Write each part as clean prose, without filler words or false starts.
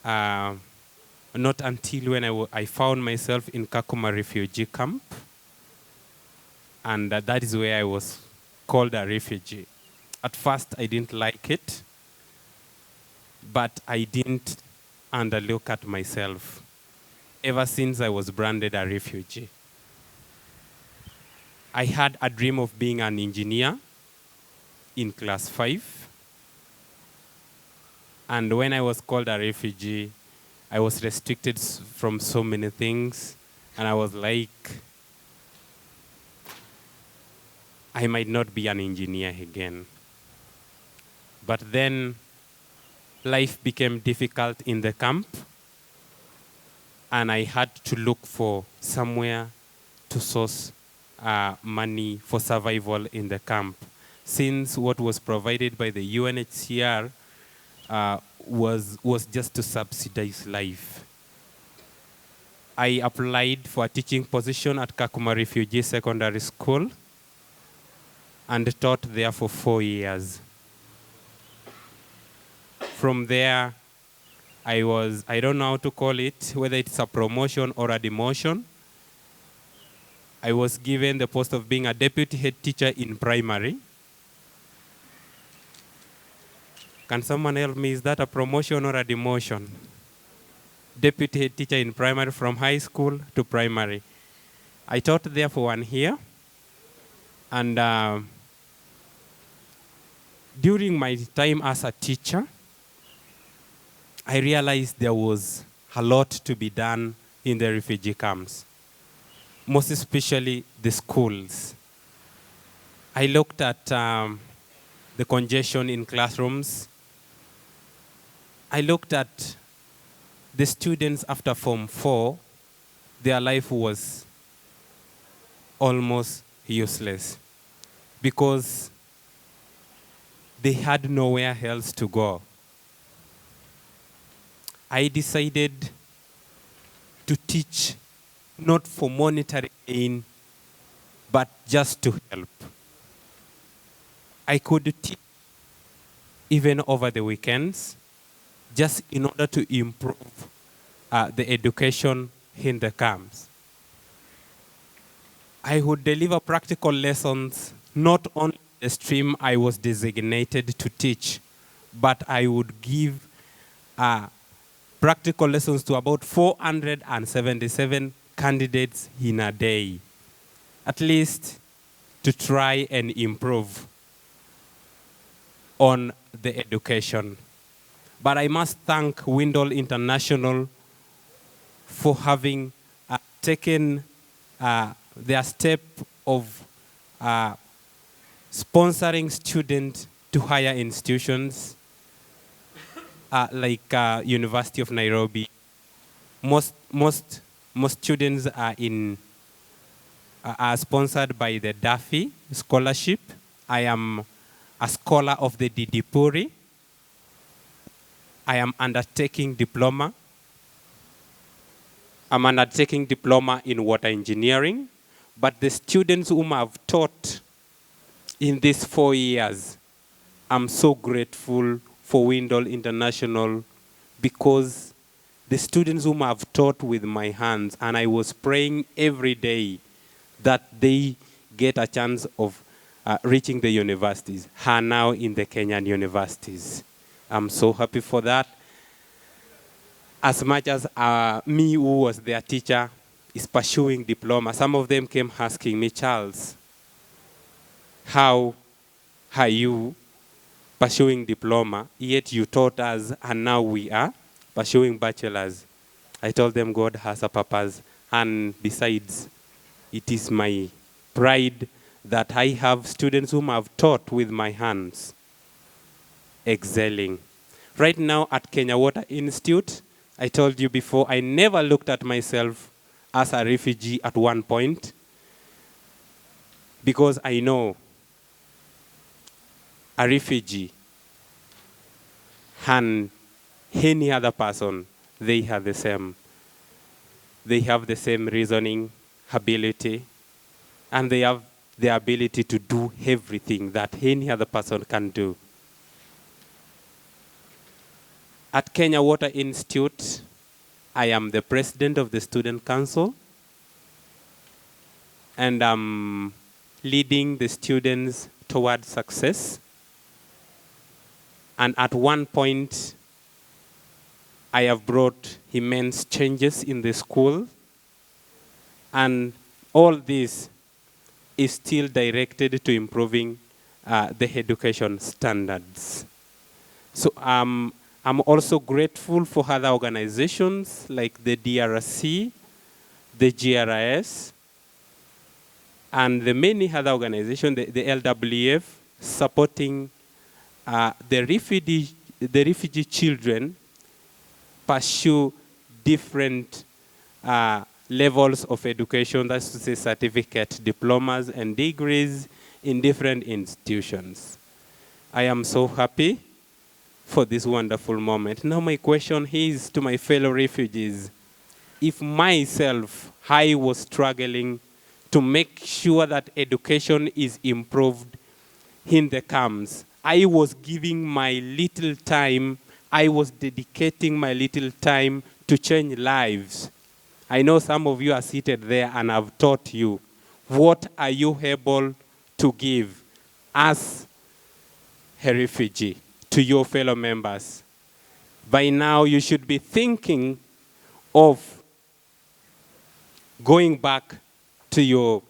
Uh, not until when I found myself in Kakuma refugee camp, and that is where I was called a refugee. At first, I didn't like it, but I didn't underlook at myself ever since I was branded a refugee. I had a dream of being an engineer in class 5. And when I was called a refugee, I was restricted from so many things. And I was like, I might not be an engineer again. But then life became difficult in the camp. And I had to look for somewhere to source money for survival in the camp, since what was provided by the UNHCR was just to subsidize life. I applied for a teaching position at Kakuma Refugee Secondary School and taught there for 4 years. From there, I don't know how to call it, whether it's a promotion or a demotion. I was given the post of being a deputy head teacher in primary. Can someone help me? Is that a promotion or a demotion? Deputy head teacher in primary, from high school to primary. I taught there for 1 year. And during my time as a teacher, I realized there was a lot to be done in the refugee camps, most especially the schools. I looked at the congestion in classrooms. I looked at the students after Form 4, their life was almost useless because they had nowhere else to go. I decided to teach not for monetary gain, but just to help. I could teach even over the weekends, just in order to improve the education in the camps. I would deliver practical lessons, not only the stream I was designated to teach, but I would give practical lessons to about 477 candidates in a day, at least to try and improve on the education. But I must thank Windle International for having taken their step of sponsoring students to higher institutions like University of Nairobi. Most students are sponsored by the Duffy Scholarship. I am a scholar of the Didipuri. I am undertaking diploma. I'm undertaking diploma in water engineering. But the students whom I've taught in these 4 years, I'm so grateful for Windle International, because the students whom I've taught with my hands, and I was praying every day that they get a chance of reaching the universities, are now in the Kenyan universities. I'm so happy for that. As much as me, who was their teacher, is pursuing diploma, some of them came asking me, Charles, how are you pursuing diploma, yet you taught us, and now we are pursuing bachelors? I told them God has a purpose, and besides, it is my pride that I have students whom I've taught with my hands excelling. Right now at Kenya Water Institute, I told you before, I never looked at myself as a refugee at one point, because I know a refugee and any other person, they have the same. They have the same reasoning ability, and they have the ability to do everything that any other person can do. At Kenya Water Institute, I am the president of the Student Council, and I'm leading the students toward success. And at one point, I have brought immense changes in the school, and all this is still directed to improving the education standards. So I'm also grateful for other organizations like the DRC, the GRIS, and the many other organizations, the LWF, supporting the refugee children pursue different levels of education, that's to say certificate, diplomas, and degrees in different institutions. I am so happy for this wonderful moment. Now my question is to my fellow refugees. If myself, I was struggling to make sure that education is improved in the camps, I was giving my little time, I was dedicating my little time to change lives. I know some of you are seated there and I've taught you. What are you able to give as a refugee to your fellow members? By now, you should be thinking of going back to your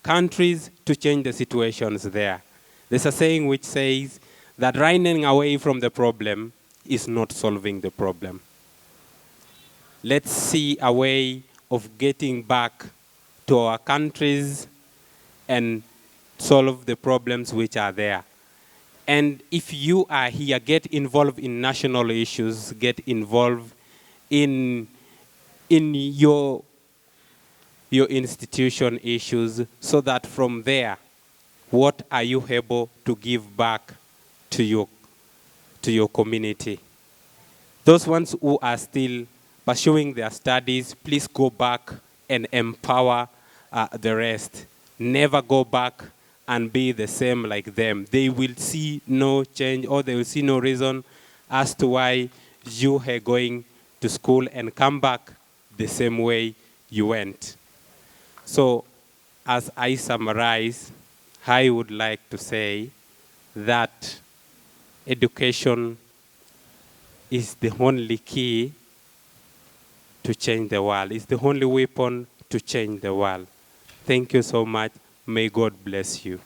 countries to change the situations there. There's a saying which says that running away from the problem is not solving the problem. Let's see a way of getting back to our countries and solve the problems which are there. And if you are here, get involved in national issues, get involved in your institution issues, so that from there, what are you able to give back to your community? Those ones who are still pursuing their studies, please go back and empower the rest. Never go back and be the same like them. They will see no change, or they will see no reason as to why you are going to school and come back the same way you went. So as I summarize, I would like to say that education is the only key to change the world. It's the only weapon to change the world. Thank you so much. May God bless you.